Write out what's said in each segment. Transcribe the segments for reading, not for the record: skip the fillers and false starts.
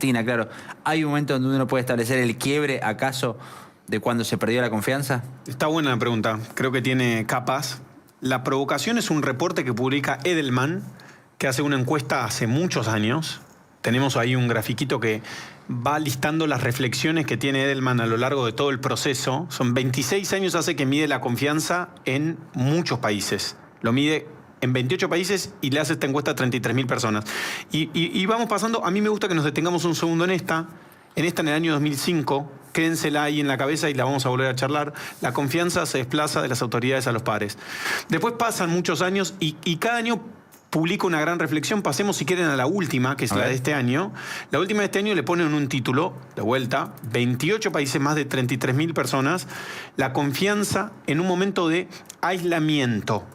Argentina, claro. ¿Hay un momento donde uno puede establecer el quiebre, acaso, de cuando se perdió la confianza? Está buena la pregunta. Creo que tiene capas. La provocación es un reporte que publica Edelman, que hace una encuesta hace muchos años. Tenemos ahí un grafiquito que va listando las reflexiones que tiene Edelman a lo largo de todo el proceso. Son 26 años hace que mide la confianza en muchos países. Lo mide en 28 países y le hace esta encuesta a 33.000 personas. Y vamos pasando, a mí me gusta que nos detengamos un segundo en esta en el año 2005, quédensela ahí en la cabeza y la vamos a volver a charlar. La confianza se desplaza de las autoridades a los pares. Después pasan muchos años y cada año publica una gran reflexión. Pasemos, si quieren, a la última, que es la de este año. La última de este año le ponen un título, de vuelta, 28 países, más de 33.000 personas. La confianza en un momento de aislamiento.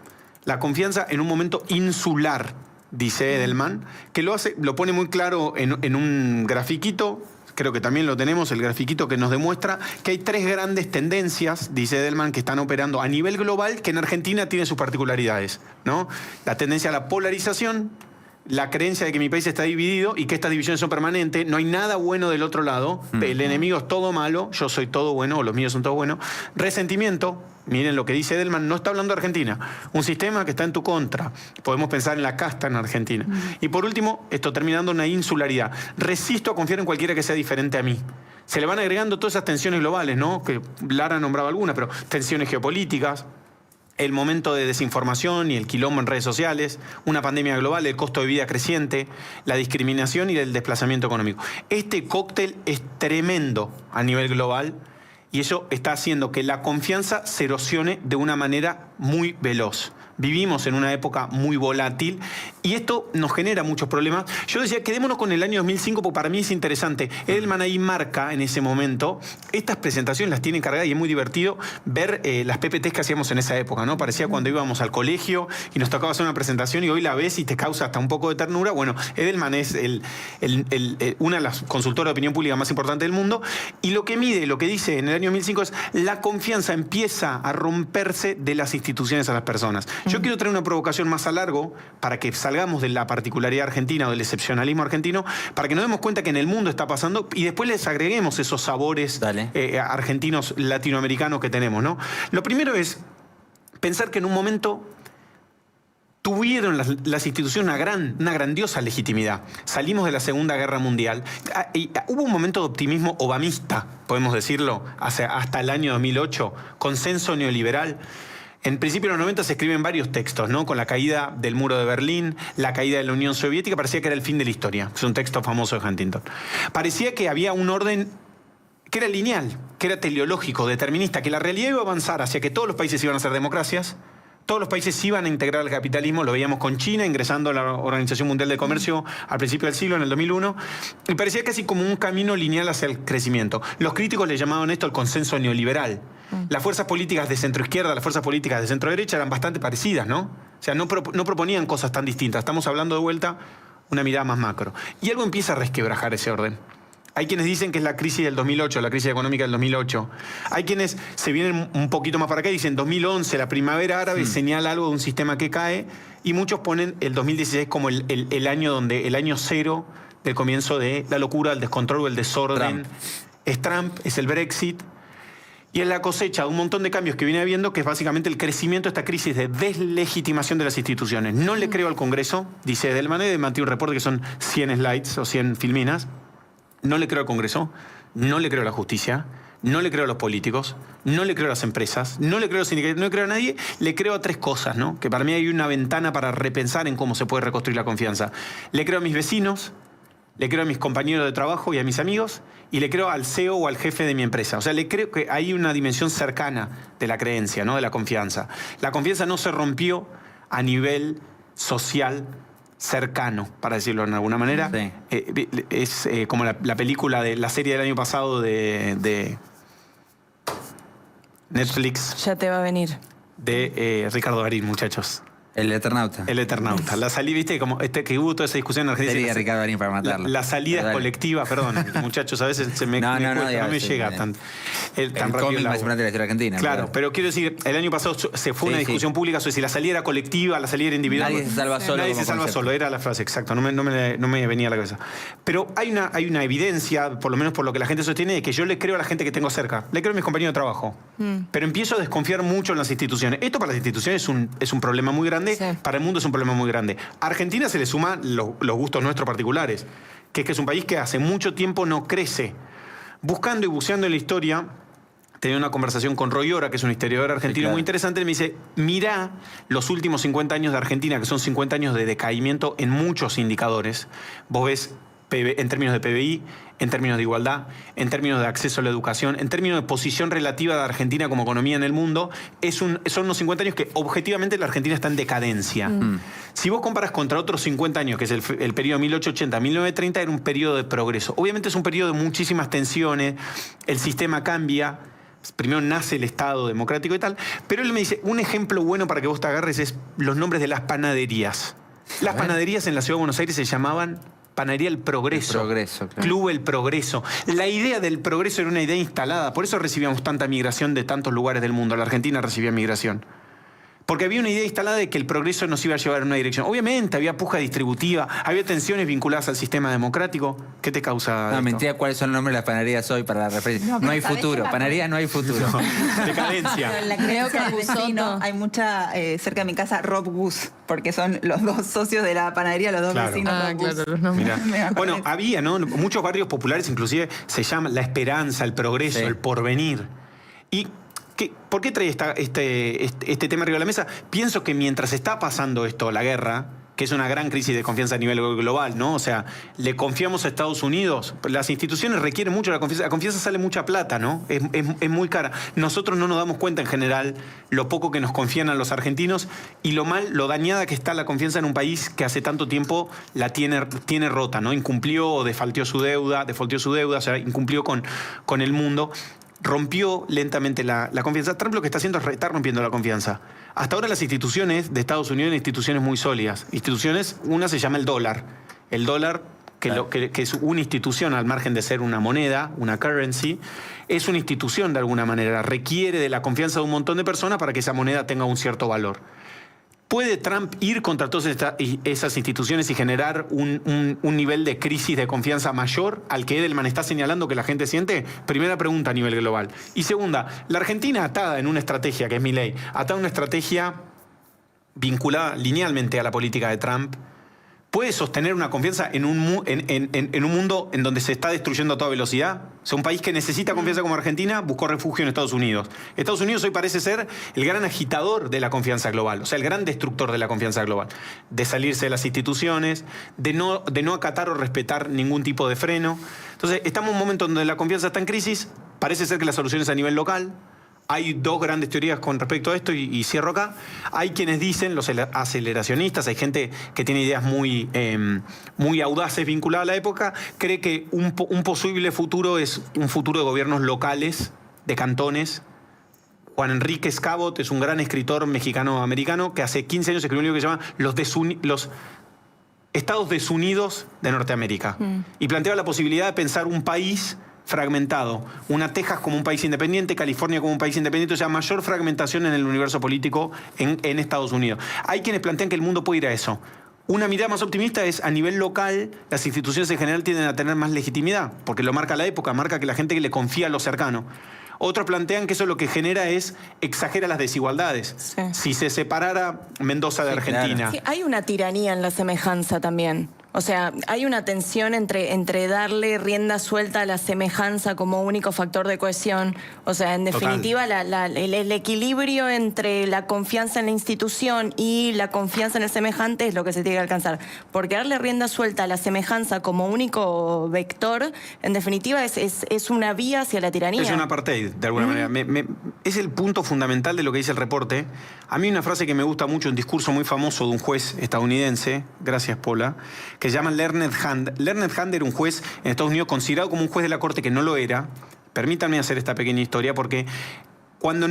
La confianza en un momento insular, dice Edelman, que lo pone muy claro en un grafiquito. Creo que también lo tenemos, el grafiquito que nos demuestra que hay tres grandes tendencias, dice Edelman, que están operando a nivel global, que en Argentina tienen sus particularidades, ¿no? La tendencia a la polarización, la creencia de que mi país está dividido y que estas divisiones son permanentes, no hay nada bueno del otro lado, el enemigo es todo malo, yo soy todo bueno, o los míos son todo bueno. Resentimiento, miren lo que dice Edelman, no está hablando de Argentina, un sistema que está en tu contra. Podemos pensar en la casta en Argentina. Y por último, esto terminando, una insularidad. Resisto a confiar en cualquiera que sea diferente a mí. Se le van agregando todas esas tensiones globales, ¿no? Que Lara nombraba algunas, pero tensiones geopolíticas, el momento de desinformación y el quilombo en redes sociales, una pandemia global, el costo de vida creciente, la discriminación y el desplazamiento económico. Este cóctel es tremendo a nivel global y eso está haciendo que la confianza se erosione de una manera muy veloz. Vivimos en una época muy volátil y esto nos genera muchos problemas. Yo decía, quedémonos con el año 2005 porque para mí es interesante. Edelman ahí marca en ese momento, estas presentaciones las tiene cargadas y es muy divertido ver las PPTs que hacíamos en esa época, ¿no? Parecía cuando íbamos al colegio y nos tocaba hacer una presentación y hoy la ves y te causa hasta un poco de ternura. Bueno, Edelman es una de las consultoras de opinión pública más importantes del mundo y lo que mide, lo que dice en el año 2005 es la confianza empieza a romperse de las instituciones a las personas. Yo quiero traer una provocación más a largo para que salgamos de la particularidad argentina o del excepcionalismo argentino, para que nos demos cuenta que en el mundo está pasando y después les agreguemos esos sabores argentinos, latinoamericanos que tenemos, ¿no? Lo primero es pensar que en un momento tuvieron las instituciones una grandiosa legitimidad. Salimos de la Segunda Guerra Mundial. Y hubo un momento de optimismo obamista, podemos decirlo, hasta el año 2008, consenso neoliberal. En principio de los 90 se escriben varios textos, ¿no? Con la caída del muro de Berlín, la caída de la Unión Soviética, parecía que era el fin de la historia. Es un texto famoso de Huntington. Parecía que había un orden que era lineal, que era teleológico, determinista, que la realidad iba a avanzar hacia que todos los países iban a ser democracias, todos los países iban a integrar al capitalismo, lo veíamos con China ingresando a la Organización Mundial de Comercio al principio del siglo, en el 2001, y parecía casi como un camino lineal hacia el crecimiento. Los críticos le llamaban esto el consenso neoliberal. Las fuerzas políticas de centroizquierda, las fuerzas políticas de centroderecha eran bastante parecidas, ¿no? O sea, no proponían cosas tan distintas. Estamos hablando de vuelta una mirada más macro. Y algo empieza a resquebrajar ese orden. Hay quienes dicen que es la crisis del 2008, la crisis económica del 2008. Hay quienes se vienen un poquito más para acá y dicen 2011, la primavera árabe señala algo de un sistema que cae y muchos ponen el 2016 como el año cero del comienzo de la locura, el descontrol o el desorden. Es Trump, es el Brexit y es la cosecha de un montón de cambios que viene habiendo, que es básicamente el crecimiento de esta crisis de deslegitimación de las instituciones. No le creo al Congreso, dice Edelman, mantiene un reporte que son 100 slides o 100 filminas. No le creo al Congreso, no le creo a la justicia, no le creo a los políticos, no le creo a las empresas, no le creo a los sindicatos, no le creo a nadie, le creo a tres cosas, ¿no? Que para mí hay una ventana para repensar en cómo se puede reconstruir la confianza. Le creo a mis vecinos, le creo a mis compañeros de trabajo y a mis amigos, y le creo al CEO o al jefe de mi empresa. O sea, le creo que hay una dimensión cercana de la creencia, ¿no? De la confianza. La confianza no se rompió a nivel social cercano, para decirlo de alguna manera. Sí. Es como la película de la serie del año pasado de Netflix. Ya te va a venir. De Ricardo Darín, muchachos. El Eternauta. El Eternauta. La salida, viste, como que hubo toda esa discusión en Argentina. Sería Ricardo Darín para matarlo. La salida es colectiva, perdón, muchachos, a veces se me No, no me llega tan rápido. Cómic más importante de la historia argentina. Claro, pero quiero decir, el año pasado se fue una discusión pública sobre si la salida era colectiva, la salida era individual. Nadie se salva solo. Nadie se salva solo, era la frase, exacto, no me venía a la cabeza. Pero hay una evidencia, por lo menos por lo que la gente sostiene, de que yo le creo a la gente que tengo cerca, le creo a mis compañeros de trabajo. Pero empiezo a desconfiar mucho en las instituciones. Esto para las instituciones es un problema muy grande, para el mundo es un problema muy grande. A Argentina se le suman los gustos nuestros particulares, que es un país que hace mucho tiempo no crece. Buscando y buceando en la historia, tenía una conversación con Roy Ora, que es un historiador argentino muy interesante, y me dice, mirá los últimos 50 años de Argentina, que son 50 años de decaimiento en muchos indicadores. Vos ves en términos de PBI, en términos de igualdad, en términos de acceso a la educación, en términos de posición relativa de Argentina como economía en el mundo, son unos 50 años que objetivamente la Argentina está en decadencia. Si vos comparas contra otros 50 años, que es el periodo 1880-1930, era un periodo de progreso. Obviamente es un periodo de muchísimas tensiones, el sistema cambia, primero nace el Estado democrático y tal, pero él me dice, un ejemplo bueno para que vos te agarres es los nombres de las panaderías. Las panaderías en la Ciudad de Buenos Aires se llamaban Panadería El Progreso. El Progreso, claro. Club El Progreso. La idea del progreso era una idea instalada. Por eso recibíamos tanta migración de tantos lugares del mundo. La Argentina recibía migración. Porque había una idea instalada de que el progreso nos iba a llevar en una dirección. Obviamente, había puja distributiva, había tensiones vinculadas al sistema democrático. ¿Qué te causa No, esto? mentira, ¿cuáles son los nombres de las panaderías hoy para la referencia? No hay futuro. Panadería no hay futuro. Decadencia. En la Creo que creencia del vecino Busoto. hay mucha, cerca de mi casa, Rob Gus, porque son los dos socios de la panadería, los dos Claro. vecinos Rob Gus. Claro, los nombres. Mirá. Me acordé. Bueno, había, ¿no? Muchos barrios populares inclusive se llaman La Esperanza, El Progreso, Sí. El Porvenir. Y ¿por qué trae este tema arriba de la mesa? Pienso que mientras está pasando esto, la guerra, que es una gran crisis de confianza a nivel global, ¿no? O sea, le confiamos a Estados Unidos. Las instituciones requieren mucho la confianza. La confianza sale mucha plata, ¿no? Es muy cara. Nosotros no nos damos cuenta en general lo poco que nos confían a los argentinos y lo dañada que está la confianza en un país que hace tanto tiempo la tiene rota, ¿no? Incumplió o defaultió su deuda, o sea, incumplió con el mundo. Rompió lentamente la confianza. Trump lo que está haciendo es está rompiendo la confianza. Hasta ahora las instituciones de Estados Unidos son instituciones muy sólidas. Una se llama el dólar. El dólar, que es una institución al margen de ser una moneda, una currency, es una institución de alguna manera. Requiere de la confianza de un montón de personas para que esa moneda tenga un cierto valor. ¿Puede Trump ir contra todas esas instituciones y generar un nivel de crisis de confianza mayor al que Edelman está señalando que la gente siente? Primera pregunta a nivel global. Y segunda, la Argentina atada en una estrategia, que es mi ley, atada en una estrategia vinculada linealmente a la política de Trump, ¿puede sostener una confianza en un mundo en donde se está destruyendo a toda velocidad? O sea, un país que necesita confianza como Argentina buscó refugio en Estados Unidos. Estados Unidos hoy parece ser el gran agitador de la confianza global, o sea, el gran destructor de la confianza global. De salirse de las instituciones, de no acatar o respetar ningún tipo de freno. Entonces, estamos en un momento donde la confianza está en crisis, parece ser que la solución es a nivel local. Hay dos grandes teorías con respecto a esto y cierro acá. Hay quienes dicen, los aceleracionistas, hay gente que tiene ideas muy audaces vinculadas a la época, cree que un posible futuro es un futuro de gobiernos locales, de cantones. Juan Enrique Scabot es un gran escritor mexicano-americano que hace 15 años escribió un libro que se llama Los Estados Desunidos de Norteamérica. Y planteaba la posibilidad de pensar un país fragmentado. Una Texas como un país independiente, California como un país independiente, o sea, mayor fragmentación en el universo político en Estados Unidos. Hay quienes plantean que el mundo puede ir a eso. Una mirada más optimista es, a nivel local, las instituciones en general tienden a tener más legitimidad, porque lo marca la época, marca que la gente le confía a lo cercano. Otros plantean que eso lo que genera es, exagera las desigualdades. Sí. Si se separara Mendoza de Argentina... Sí, hay una tiranía en la semejanza también. O sea, hay una tensión entre darle rienda suelta a la semejanza como único factor de cohesión. O sea, en definitiva, el equilibrio entre la confianza en la institución y la confianza en el semejante es lo que se tiene que alcanzar. Porque darle rienda suelta a la semejanza como único vector, en definitiva, es una vía hacia la tiranía. Es un apartheid, de alguna manera. Es el punto fundamental de lo que dice el reporte. A mí una frase que me gusta mucho, un discurso muy famoso de un juez estadounidense, gracias Paula, que se llama Learned Hand. Learned Hand era un juez en Estados Unidos considerado como un juez de la corte que no lo era. Permítanme hacer esta pequeña historia porque cuando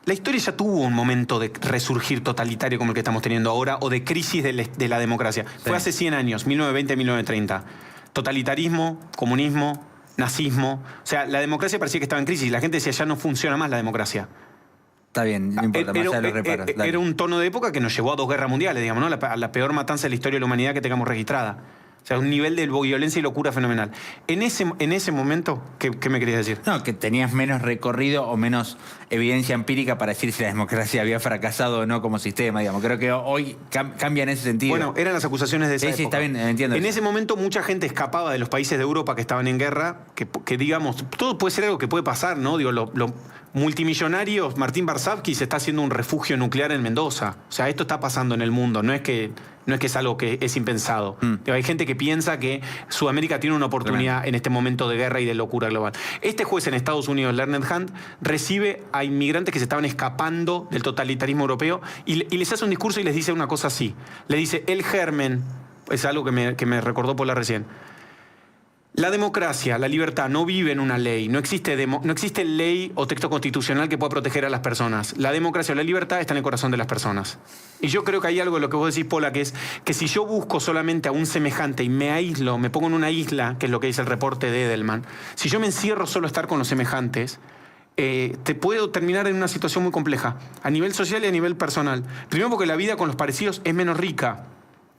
La historia ya tuvo un momento de resurgir totalitario como el que estamos teniendo ahora, o de crisis de la democracia. Sí. Fue hace 100 años, 1920-1930. Totalitarismo, comunismo, nazismo. O sea, la democracia parecía que estaba en crisis. La gente decía, ya no funciona más la democracia. Está bien, no importa, más allá de los reparos. Era un tono de época que nos llevó a 2 guerras mundiales, digamos, ¿no? La peor matanza de la historia de la humanidad que tengamos registrada. O sea, un nivel de violencia y locura fenomenal. En ese momento, ¿qué me querías decir? No, que tenías menos recorrido o menos evidencia empírica para decir si la democracia había fracasado o no como sistema, digamos. Creo que hoy cambia en ese sentido. Bueno, eran las acusaciones de esa época. Sí, está bien, entiendo. En ese momento mucha gente escapaba de los países de Europa que estaban en guerra, que digamos, todo puede ser algo que puede pasar, ¿no? Digo, multimillonarios, Martín Barsavsky se está haciendo un refugio nuclear en Mendoza. O sea, esto está pasando en el mundo, no es que es algo que es impensado. Hay gente que piensa que Sudamérica tiene una oportunidad en este momento de guerra y de locura global. Este juez en Estados Unidos, Learned Hand, recibe a inmigrantes que se estaban escapando del totalitarismo europeo y les hace un discurso y les dice una cosa así. Le dice, el germen, es algo que me recordó Paula recién. La democracia, la libertad, no vive en una ley. No existe ley o texto constitucional que pueda proteger a las personas. La democracia o la libertad está en el corazón de las personas. Y yo creo que hay algo de lo que vos decís, Paula, que es que si yo busco solamente a un semejante y me aíslo, me pongo en una isla, que es lo que dice el reporte de Edelman, si yo me encierro solo a estar con los semejantes, te puedo terminar en una situación muy compleja, a nivel social y a nivel personal. Primero porque la vida con los parecidos es menos rica.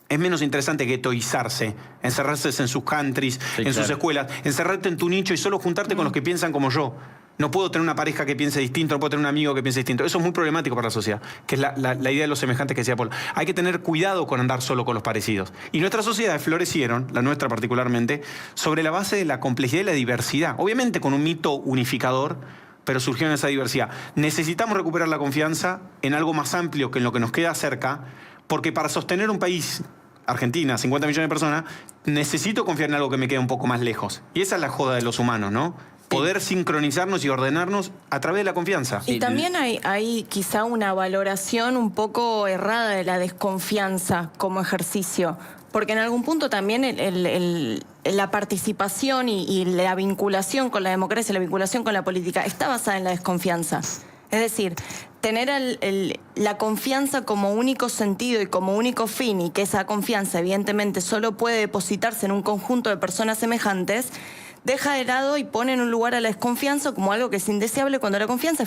Es menos interesante guetoizarse, encerrarse en sus countries, en sus escuelas, encerrarte en tu nicho y solo juntarte con los que piensan como yo. No puedo tener una pareja que piense distinto, no puedo tener un amigo que piense distinto. Eso es muy problemático para la sociedad, que es la idea de los semejantes que decía Paul. Hay que tener cuidado con andar solo con los parecidos. Y nuestras sociedades florecieron, la nuestra particularmente, sobre la base de la complejidad y la diversidad. Obviamente con un mito unificador, pero surgió en esa diversidad. Necesitamos recuperar la confianza en algo más amplio que en lo que nos queda cerca, porque para sostener un país, Argentina, 50 millones de personas, necesito confiar en algo que me quede un poco más lejos. Y esa es la joda de los humanos, ¿no? Poder sincronizarnos y ordenarnos a través de la confianza. Y también hay quizá una valoración un poco errada de la desconfianza como ejercicio. Porque en algún punto también la participación y la vinculación con la democracia, la vinculación con la política, está basada en la desconfianza. Es decir, tener la confianza como único sentido y como único fin, y que esa confianza evidentemente solo puede depositarse en un conjunto de personas semejantes, deja de lado y pone en un lugar a la desconfianza como algo que es indeseable cuando la desconfianza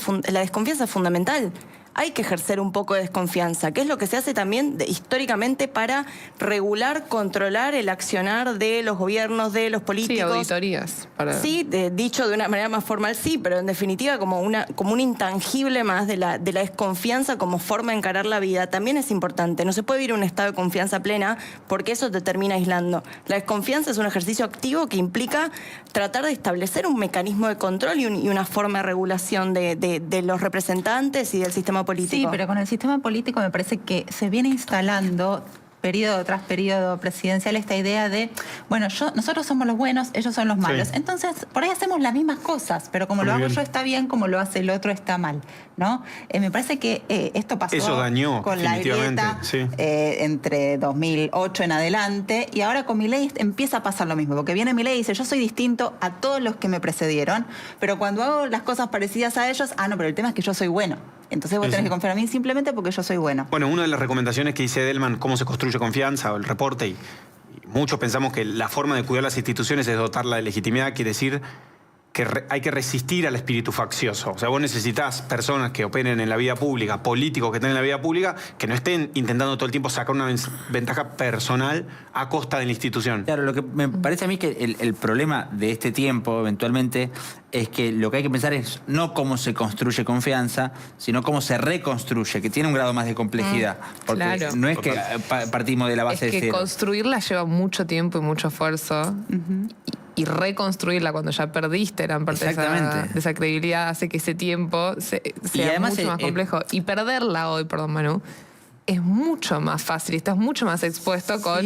es fundamental. Hay que ejercer un poco de desconfianza, que es lo que se hace también históricamente para regular, controlar el accionar de los gobiernos, de los políticos. Sí, auditorías. Sí, dicho de una manera más formal, sí, pero en definitiva como un intangible más de la desconfianza como forma de encarar la vida también es importante. No se puede vivir un estado de confianza plena porque eso te termina aislando. La desconfianza es un ejercicio activo que implica tratar de establecer un mecanismo de control y una forma de regulación de los representantes y del sistema político. Sí, pero con el sistema político me parece que se viene instalando periodo tras periodo presidencial esta idea de, bueno, nosotros somos los buenos, ellos son los malos. Sí. Entonces, por ahí hacemos las mismas cosas, pero como lo hago yo está bien, como lo hace el otro está mal, ¿no? Me parece que esto pasó eso dañó, con la grieta entre 2008 en adelante, y ahora con Milei empieza a pasar lo mismo, porque viene Milei y dice, yo soy distinto a todos los que me precedieron, pero cuando hago las cosas parecidas a ellos, pero el tema es que yo soy bueno. Entonces vos tenés que confiar en mí simplemente porque yo soy bueno. Bueno, una de las recomendaciones que dice Edelman, cómo se construye confianza, o el reporte, y muchos pensamos que la forma de cuidar las instituciones es dotarla de legitimidad, quiere decir que hay que resistir al espíritu faccioso. O sea, vos necesitás personas que operen en la vida pública, políticos que estén en la vida pública, que no estén intentando todo el tiempo sacar una ventaja personal a costa de la institución. Claro, lo que me parece a mí que el problema de este tiempo, eventualmente, es que lo que hay que pensar es no cómo se construye confianza, sino cómo se reconstruye, que tiene un grado más de complejidad. Porque claro, no es que partimos de la base de cero. Es que construirla lleva mucho tiempo y mucho esfuerzo. Y reconstruirla cuando ya perdiste gran parte de esa credibilidad hace que ese tiempo sea además mucho más complejo. Y perderla hoy, perdón Manu, es mucho más fácil. Estás mucho más expuesto con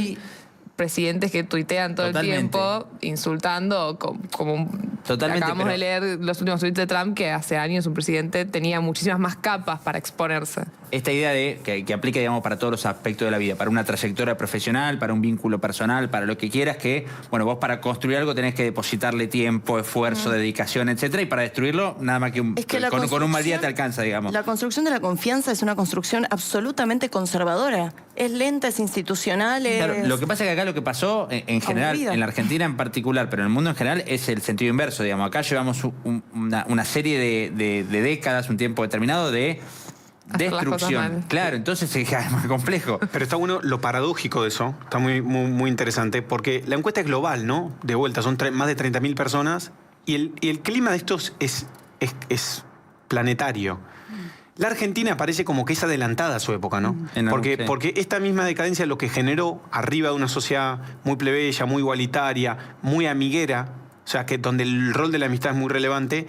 presidentes que tuitean todo el tiempo insultando como Totalmente. Acabamos de leer los últimos tweets de Trump que hace años un presidente tenía muchísimas más capas para exponerse. Esta idea de que aplica, digamos, para todos los aspectos de la vida, para una trayectoria profesional, para un vínculo personal, para lo que quieras, que, bueno, vos para construir algo tenés que depositarle tiempo, esfuerzo, dedicación, etcétera, y para destruirlo, nada más que, con un mal día te alcanza, digamos. La construcción de la confianza es una construcción absolutamente conservadora. Es lenta, es institucional, es... Claro, lo que pasa es que acá lo que pasó, en general, aburrida. en la Argentina en particular, pero en el mundo en general, es el sentido inverso, digamos. Acá llevamos una serie de décadas, un tiempo determinado de destrucción. Claro, entonces es más complejo. Pero está bueno lo paradójico de eso, está muy interesante, porque la encuesta es global, ¿no? De vuelta, son más de 30.000 personas y el clima de estos es planetario. La Argentina parece como que es adelantada a su época, ¿no? Porque esta misma decadencia lo que generó arriba de una sociedad muy plebeya, muy igualitaria, muy amiguera, o sea, que donde el rol de la amistad es muy relevante,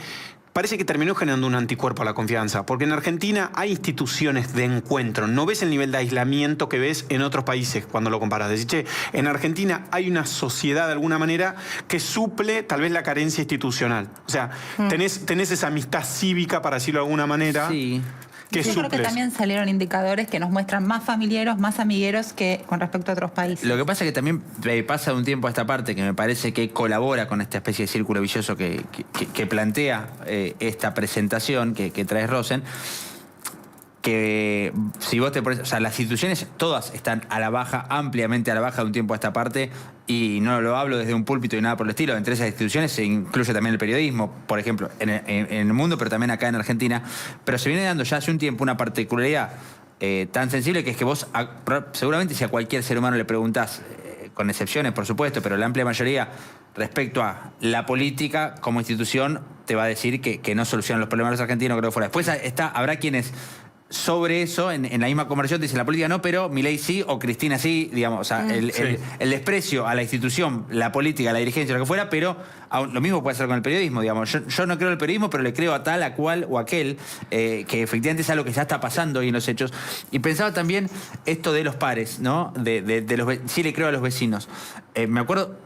parece que terminó generando un anticuerpo a la confianza. Porque en Argentina hay instituciones de encuentro. No ves el nivel de aislamiento que ves en otros países cuando lo comparas. Decís, che, en Argentina hay una sociedad de alguna manera que suple tal vez la carencia institucional. O sea, tenés esa amistad cívica, para decirlo de alguna manera. Sí. Que Yo creo que también salieron indicadores que nos muestran más familiares, más amigueros que con respecto a otros países. Lo que pasa es que también pasa de un tiempo a esta parte que me parece que colabora con esta especie de círculo vicioso que plantea esta presentación que trae Rosen, que si vos te pones, o sea, las instituciones todas están a la baja, ampliamente a la baja de un tiempo a esta parte, y no lo hablo desde un púlpito y nada por el estilo. Entre esas instituciones se incluye también el periodismo, por ejemplo, en el mundo, pero también acá en Argentina. Pero se viene dando ya hace un tiempo una particularidad tan sensible, que es que vos, seguramente si a cualquier ser humano le preguntás, con excepciones por supuesto, pero la amplia mayoría respecto a la política como institución, te va a decir que no solucionan los problemas de los argentinos, creo que fuera. Después habrá quienes sobre eso, en la misma conversación, te dicen la política no, pero Milei sí o Cristina sí, digamos, o sea, el desprecio a la institución, la política, la dirigencia, lo que fuera, pero lo mismo puede ser con el periodismo, digamos. Yo no creo en el periodismo, pero le creo a tal, a cual o aquel, que efectivamente es algo que ya está pasando hoy en los hechos. Y pensaba también esto de los pares, ¿no? Sí le creo a los vecinos. Me acuerdo,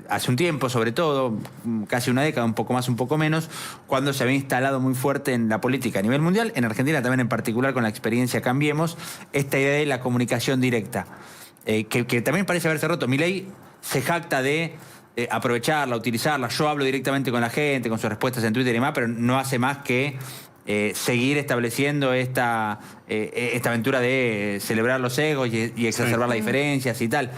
hace un tiempo, sobre todo, casi una década, un poco más, un poco menos, cuando se había instalado muy fuerte en la política a nivel mundial, en Argentina también en particular con la experiencia Cambiemos, esta idea de la comunicación directa, que también parece haberse roto. Milei se jacta de aprovecharla, utilizarla. Yo hablo directamente con la gente, con sus respuestas en Twitter y demás, pero no hace más que seguir estableciendo esta aventura de celebrar los egos y exacerbar las diferencias y tal.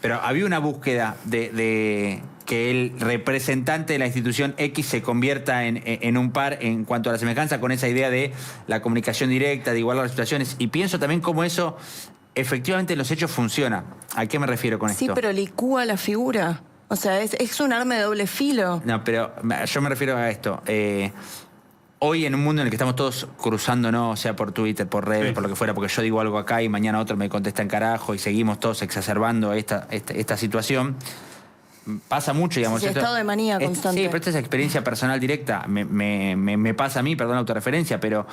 Pero había una búsqueda de que el representante de la institución X se convierta en un par en cuanto a la semejanza con esa idea de la comunicación directa, de igualar las situaciones. Y pienso también cómo eso efectivamente en los hechos funciona. ¿A qué me refiero con esto? Sí, pero licúa la figura. O sea, es un arma de doble filo. No, pero yo me refiero a esto. Hoy en un mundo en el que estamos todos cruzándonos, sea por Twitter, por redes, por lo que fuera, porque yo digo algo acá y mañana otro me contesta en carajo y seguimos todos exacerbando esta situación, pasa mucho, digamos. Sí, estado de manía constante. Sí, pero esta es experiencia personal directa. Me pasa a mí, perdón la autorreferencia, pero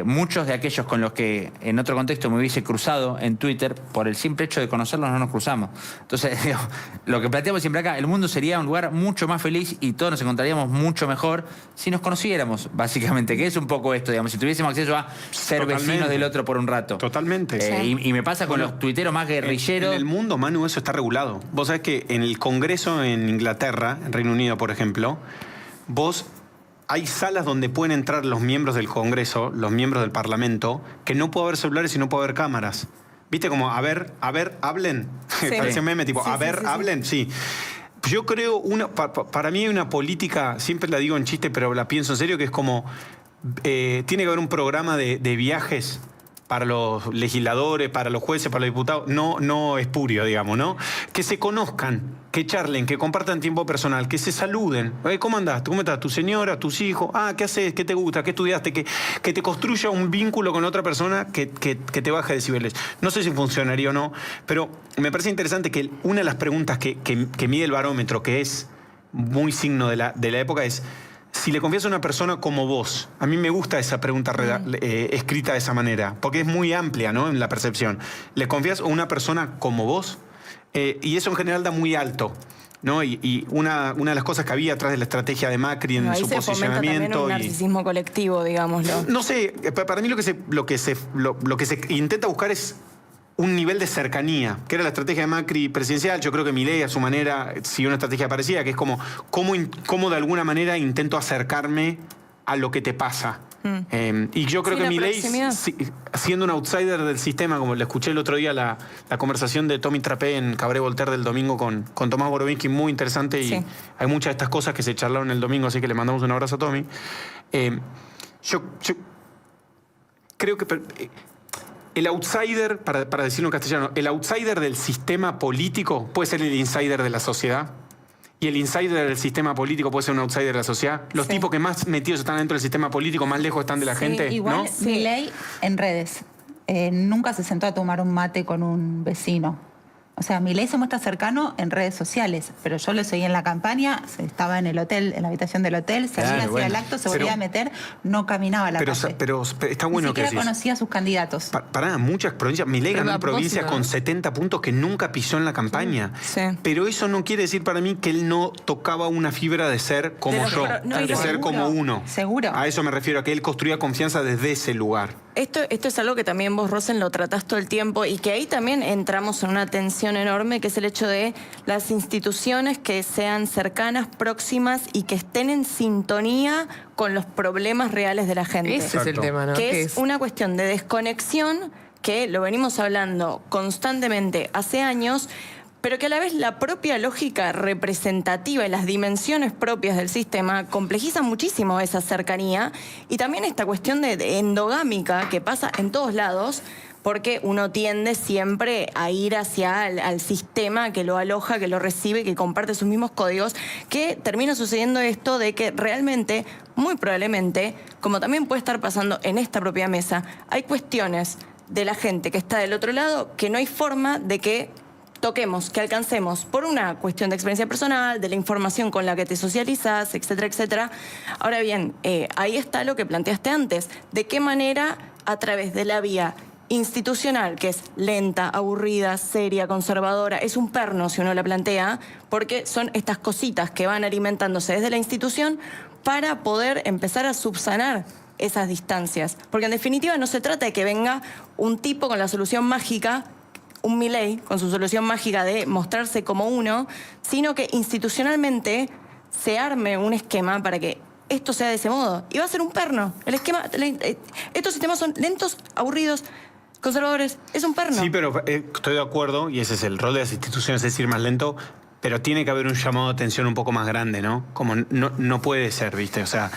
muchos de aquellos con los que en otro contexto me hubiese cruzado en Twitter, por el simple hecho de conocerlos no nos cruzamos. Entonces, digo, lo que planteamos siempre acá, el mundo sería un lugar mucho más feliz y todos nos encontraríamos mucho mejor si nos conociéramos, básicamente, que es un poco esto, digamos, si tuviésemos acceso a ser vecinos del otro por un rato. Totalmente. Y me pasa con los tuiteros más guerrilleros. En el mundo, Manu, eso está regulado. Vos sabés que en el Congreso en Inglaterra, en Reino Unido, por ejemplo, hay salas donde pueden entrar los miembros del Congreso, los miembros del Parlamento, que no puede haber celulares y no puede haber cámaras. ¿Viste? Como, a ver, hablen. Sí. Parece meme, tipo, Sí, hablen, sí. Yo creo, para mí hay una política, siempre la digo en chiste, pero la pienso en serio, que es como, tiene que haber un programa de viajes para los legisladores, para los jueces, para los diputados, no espurio, digamos, ¿no? Que se conozcan, que charlen, que compartan tiempo personal, que se saluden. ¿Cómo andás? ¿Cómo estás? ¿Tu señora? ¿Tus hijos? ¿Qué haces? ¿Qué te gusta? ¿Qué estudiaste? Que te construya un vínculo con otra persona que te baje decibeles. No sé si funcionaría o no, pero me parece interesante que una de las preguntas que mide el barómetro, que es muy signo de la época, es: si le confías a una persona como vos. A mí me gusta esa pregunta escrita de esa manera, porque es muy amplia, ¿no? En la percepción. ¿Le confías a una persona como vos? Y eso en general da muy alto. ¿no? Y una de las cosas que había atrás de la estrategia de Macri en su posicionamiento. Un narcisismo colectivo, digámoslo. No sé, para mí lo que se intenta buscar es un nivel de cercanía, que era la estrategia de Macri presidencial. Yo creo que Milei a su manera siguió una estrategia parecida, que es como de alguna manera intento acercarme a lo que te pasa. Y yo creo que Milei, siendo un outsider del sistema, como le escuché el otro día la conversación de Tommy Trappé en Cabaret Voltaire del domingo con Tomás Borovinsky, muy interesante, y hay muchas de estas cosas que se charlaron el domingo, así que le mandamos un abrazo a Tommy. Yo creo que el outsider, para decirlo en castellano, el outsider del sistema político puede ser el insider de la sociedad. Y el insider del sistema político puede ser un outsider de la sociedad. Los tipos que más metidos están dentro del sistema político, más lejos están de la gente. Igual, ¿no? Milei en redes nunca se sentó a tomar un mate con un vecino. O sea, Milei se muestra cercano en redes sociales, pero yo lo seguí en la campaña, estaba en el hotel, en la habitación del hotel, salía, hacía el acto, se volvía a meter, no caminaba a la calle. Pero está bueno ni que siquiera conocía a sus candidatos. Para muchas provincias, Milei ganó provincias con 70 puntos que nunca pisó en la campaña. Sí. Pero eso no quiere decir para mí que él no tocaba una fibra de ser como yo, de ser como uno. Seguro. A eso me refiero, a que él construía confianza desde ese lugar. Esto es algo que también vos, Rosen, lo tratás todo el tiempo y que ahí también entramos en una tensión enorme, que es el hecho de las instituciones que sean cercanas, próximas y que estén en sintonía con los problemas reales de la gente. Ese es el tema, ¿no? Que es una cuestión de desconexión que lo venimos hablando constantemente hace años, pero que a la vez la propia lógica representativa y las dimensiones propias del sistema complejizan muchísimo esa cercanía, y también esta cuestión de endogámica que pasa en todos lados, porque uno tiende siempre a ir hacia al sistema que lo aloja, que lo recibe, que comparte sus mismos códigos, que termina sucediendo esto de que realmente, muy probablemente, como también puede estar pasando en esta propia mesa, hay cuestiones de la gente que está del otro lado que no hay forma de que toquemos, que alcancemos, por una cuestión de experiencia personal, de la información con la que te socializas, etcétera, etcétera. Ahora bien, ahí está lo que planteaste antes. ¿De qué manera, a través de la vía institucional, que es lenta, aburrida, seria, conservadora, es un perno si uno la plantea, porque son estas cositas que van alimentándose desde la institución para poder empezar a subsanar esas distancias? Porque en definitiva no se trata de que venga un tipo con la solución mágica, un Milei con su solución mágica de mostrarse como uno, sino que institucionalmente se arme un esquema para que esto sea de ese modo. Y va a ser un perno. El esquema, estos sistemas son lentos, aburridos, conservadores. Es un perno. Sí, pero estoy de acuerdo, y ese es el rol de las instituciones, es ir más lento, pero tiene que haber un llamado de atención un poco más grande, ¿no? Como no puede ser, ¿viste? O sea,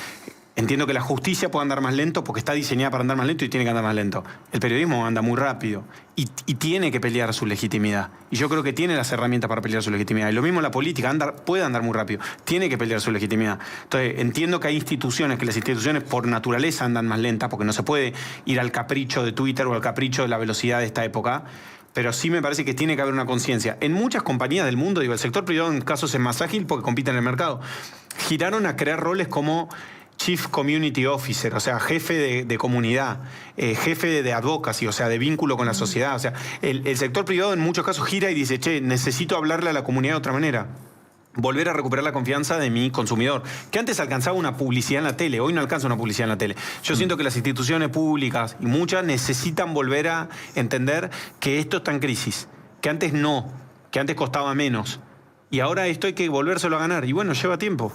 entiendo que la justicia puede andar más lento porque está diseñada para andar más lento y tiene que andar más lento. El periodismo anda muy rápido y tiene que pelear su legitimidad. Y yo creo que tiene las herramientas para pelear su legitimidad. Y lo mismo la política, puede andar muy rápido, tiene que pelear su legitimidad. Entonces, entiendo que hay instituciones, que las instituciones por naturaleza andan más lentas, porque no se puede ir al capricho de Twitter o al capricho de la velocidad de esta época. Pero sí me parece que tiene que haber una conciencia. En muchas compañías del mundo, digo, el sector privado en casos es más ágil porque compite en el mercado. Giraron a crear roles como Chief Community Officer, o sea, jefe de comunidad, jefe de advocacy, o sea, de vínculo con la sociedad. O sea, el sector privado en muchos casos gira y dice, che, necesito hablarle a la comunidad de otra manera. Volver a recuperar la confianza de mi consumidor, que antes alcanzaba una publicidad en la tele, hoy no alcanza una publicidad en la tele. Yo siento que las instituciones públicas, y muchas, necesitan volver a entender que esto está en crisis, que antes no, que antes costaba menos, y ahora esto hay que volvérselo a ganar, y bueno, lleva tiempo.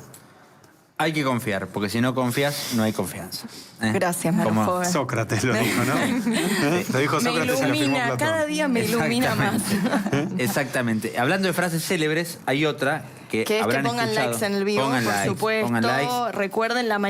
Hay que confiar, porque si no confías, no hay confianza. Gracias, Marco. Sócrates lo dijo, ¿no? Lo dijo Sócrates, me ilumina, cada día me ilumina más. Exactamente. Hablando de frases célebres, hay otra que es habrán que pongan escuchado. likes en el vivo, por supuesto. Pongan likes. Recuerden la manía.